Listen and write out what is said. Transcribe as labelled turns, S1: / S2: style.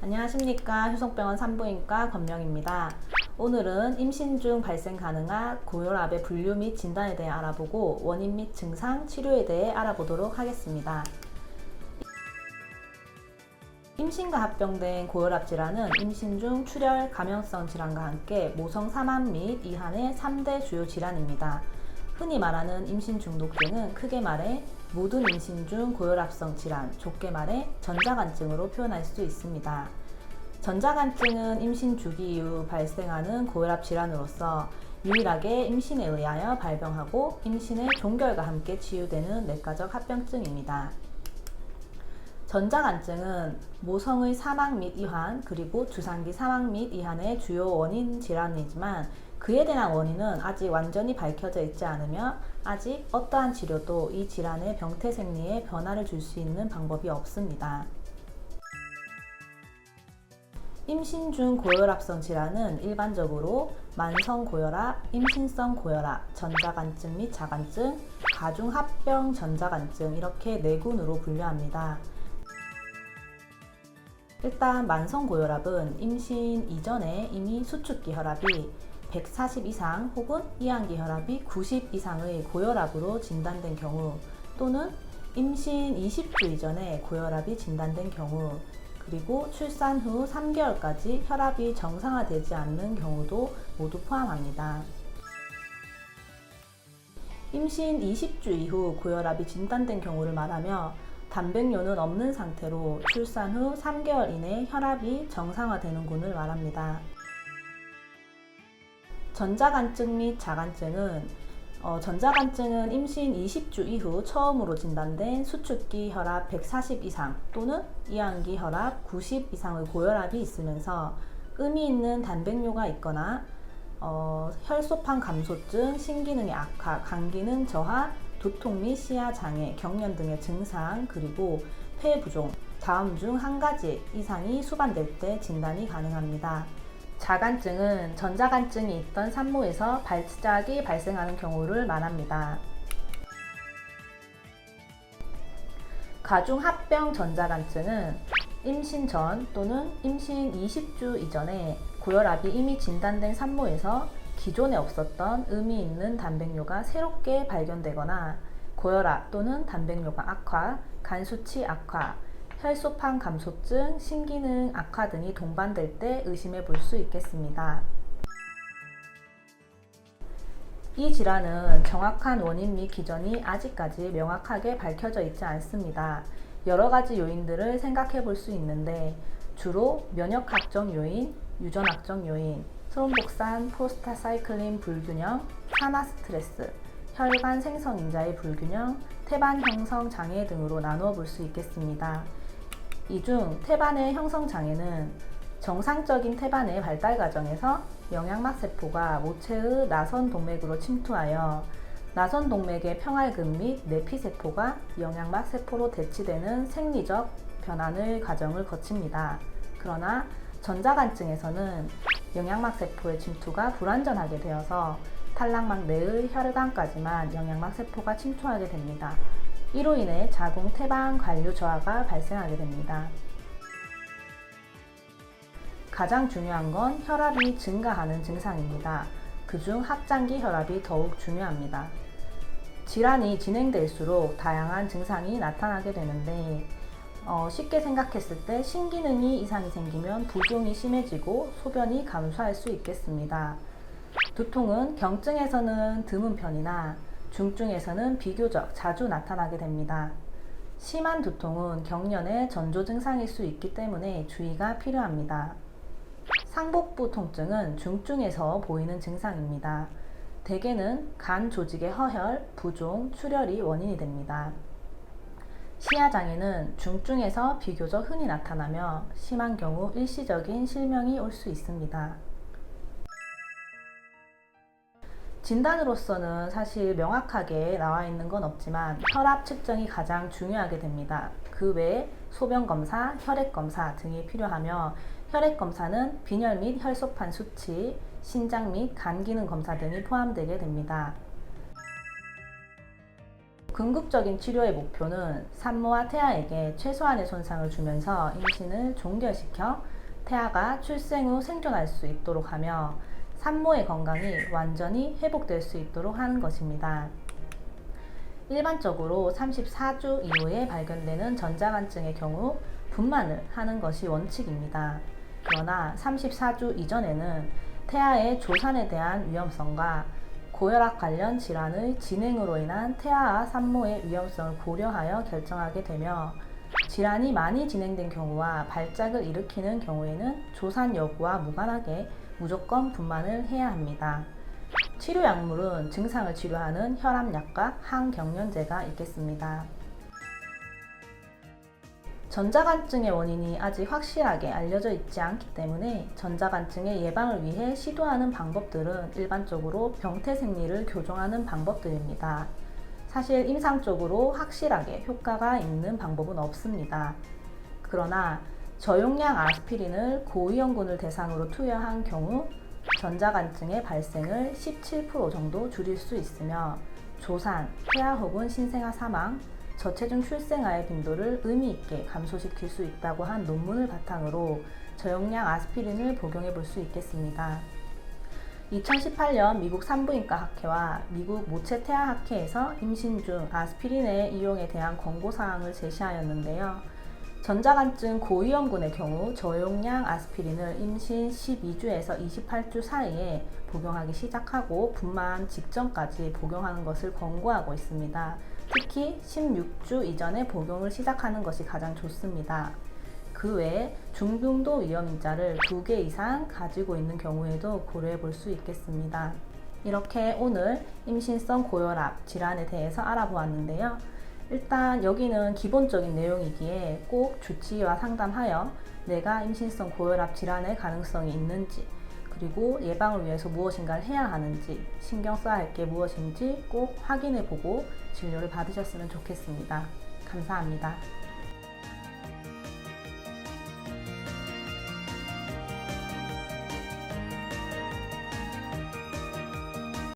S1: 안녕하십니까. 효성병원 산부인과 권명입니다. 오늘은 임신 중 발생 가능한 고혈압의 분류 및 진단에 대해 알아보고 원인 및 증상, 치료에 대해 알아보도록 하겠습니다. 임신과 합병된 고혈압 질환은 임신 중 출혈, 감염성 질환과 함께 모성 사망 및 이한의 3대 주요 질환입니다. 흔히 말하는 임신 중독증은 크게 말해 모든 임신 중 고혈압성 질환, 좁게 말해 전자간증으로 표현할 수 있습니다. 전자간증은 임신 주기 이후 발생하는 고혈압 질환으로서 유일하게 임신에 의하여 발병하고 임신의 종결과 함께 치유되는 내과적 합병증입니다. 전자간증은 모성의 사망 및 이환 그리고 주상기 사망 및 이한의 주요 원인 질환이지만 그에 대한 원인은 아직 완전히 밝혀져 있지 않으며 아직 어떠한 치료도 이 질환의 병태 생리에 변화를 줄 수 있는 방법이 없습니다. 임신 중 고혈압성 질환은 일반적으로 만성 고혈압, 임신성 고혈압, 전자간증 및 자간증, 가중합병 전자간증 이렇게 네 군으로 분류합니다. 일단 만성 고혈압은 임신 이전에 이미 수축기 혈압이 140 이상 혹은 이항기 혈압이 90 이상의 고혈압으로 진단된 경우 또는 임신 20주 이전에 고혈압이 진단된 경우 그리고 출산 후 3개월까지 혈압이 정상화되지 않는 경우도 모두 포함합니다. 임신 20주 이후 고혈압이 진단된 경우를 말하며 단백뇨는 없는 상태로 출산 후 3개월 이내 혈압이 정상화되는 군을 말합니다. 전자간증 및 자간증은 전자간증은 임신 20주 이후 처음으로 진단된 수축기 혈압 140 이상 또는 이항기 혈압 90 이상의 고혈압이 있으면서 의미 있는 단백뇨가 있거나 혈소판 감소증, 신기능의 악화, 간기능 저하, 두통 및 시야 장애, 경련 등의 증상 그리고 폐 부종 다음 중 한 가지 이상이 수반될 때 진단이 가능합니다. 자간증은 전자간증이 있던 산모에서 발작이 발생하는 경우를 말합니다. 가중합병 전자간증은 임신 전 또는 임신 20주 이전에 고혈압이 이미 진단된 산모에서 기존에 없었던 의미 있는 단백뇨가 새롭게 발견되거나 고혈압 또는 단백뇨가 악화, 간 수치 악화, 혈소판 감소증, 신기능 악화 등이 동반될 때 의심해 볼 수 있겠습니다. 이 질환은 정확한 원인 및 기전이 아직까지 명확하게 밝혀져 있지 않습니다. 여러 가지 요인들을 생각해 볼 수 있는데 주로 면역학적 요인, 유전학적 요인, 트롬복산 프로스타사이클린 불균형, 산화 스트레스, 혈관 생성 인자의 불균형, 태반 형성 장애 등으로 나누어 볼 수 있겠습니다. 이 중 태반의 형성 장애는 정상적인 태반의 발달 과정에서 영양막 세포가 모체의 나선 동맥으로 침투하여 나선 동맥의 평활근 및 내피 세포가 영양막 세포로 대치되는 생리적 변환의 과정을 거칩니다. 그러나 전자간증에서는 영양막 세포의 침투가 불완전하게 되어서 탈락막 내의 혈관까지만 영양막 세포가 침투하게 됩니다. 이로 인해 자궁 태반 관류 저하가 발생하게 됩니다. 가장 중요한 건 혈압이 증가하는 증상입니다. 그중 합장기 혈압이 더욱 중요합니다. 질환이 진행될수록 다양한 증상이 나타나게 되는데 쉽게 생각했을 때 신기능이 이상이 생기면 부종이 심해지고 소변이 감소할 수 있겠습니다. 두통은 경증에서는 드문 편이나 중증에서는 비교적 자주 나타나게 됩니다. 심한 두통은 경련의 전조 증상일 수 있기 때문에 주의가 필요합니다. 상복부 통증은 중증에서 보이는 증상입니다. 대개는 간 조직의 허혈, 부종, 출혈이 원인이 됩니다. 시야장애는 중증에서 비교적 흔히 나타나며 심한 경우 일시적인 실명이 올 수 있습니다. 진단으로서는 사실 명확하게 나와 있는 건 없지만 혈압 측정이 가장 중요하게 됩니다. 그 외에 소변 검사, 혈액 검사 등이 필요하며 혈액 검사는 빈혈 및 혈소판 수치, 신장 및 간 기능 검사 등이 포함되게 됩니다. 궁극적인 치료의 목표는 산모와 태아에게 최소한의 손상을 주면서 임신을 종결시켜 태아가 출생 후 생존할 수 있도록 하며 산모의 건강이 완전히 회복될 수 있도록 하는 것입니다. 일반적으로 34주 이후에 발견되는 전자간증의 경우 분만을 하는 것이 원칙입니다. 그러나 34주 이전에는 태아의 조산에 대한 위험성과 고혈압 관련 질환의 진행으로 인한 태아와 산모의 위험성을 고려하여 결정하게 되며 질환이 많이 진행된 경우와 발작을 일으키는 경우에는 조산 여부와 무관하게 무조건 분만을 해야 합니다. 치료 약물은 증상을 치료하는 혈압약과 항경련제가 있겠습니다. 전자간증의 원인이 아직 확실하게 알려져 있지 않기 때문에 전자간증의 예방을 위해 시도하는 방법들은 일반적으로 병태 생리를 교정하는 방법들입니다. 사실 임상적으로 확실하게 효과가 있는 방법은 없습니다. 그러나 저용량 아스피린을 고위험군을 대상으로 투여한 경우 전자간증의 발생을 17% 정도 줄일 수 있으며 조산, 태아 혹은 신생아 사망, 저체중 출생아의 빈도를 의미 있게 감소시킬 수 있다고 한 논문을 바탕으로 저용량 아스피린을 복용해 볼 수 있겠습니다. 2018년 미국 산부인과 학회와 미국 모체태아 학회에서 임신 중 아스피린의 이용에 대한 권고사항을 제시하였는데요. 전자간증 고위험군의 경우 저용량 아스피린을 임신 12주에서 28주 사이에 복용하기 시작하고 분만 직전까지 복용하는 것을 권고하고 있습니다. 특히 16주 이전에 복용을 시작하는 것이 가장 좋습니다. 그 외에 중등도 위험인자를 2개 이상 가지고 있는 경우에도 고려해 볼 수 있겠습니다. 이렇게 오늘 임신성 고혈압 질환에 대해서 알아보았는데요. 일단 여기는 기본적인 내용이기에 꼭 주치의와 상담하여 내가 임신성 고혈압 질환의 가능성이 있는지, 그리고 예방을 위해서 무엇인가를 해야 하는지, 신경 써야 할 게 무엇인지 꼭 확인해 보고 진료를 받으셨으면 좋겠습니다. 감사합니다.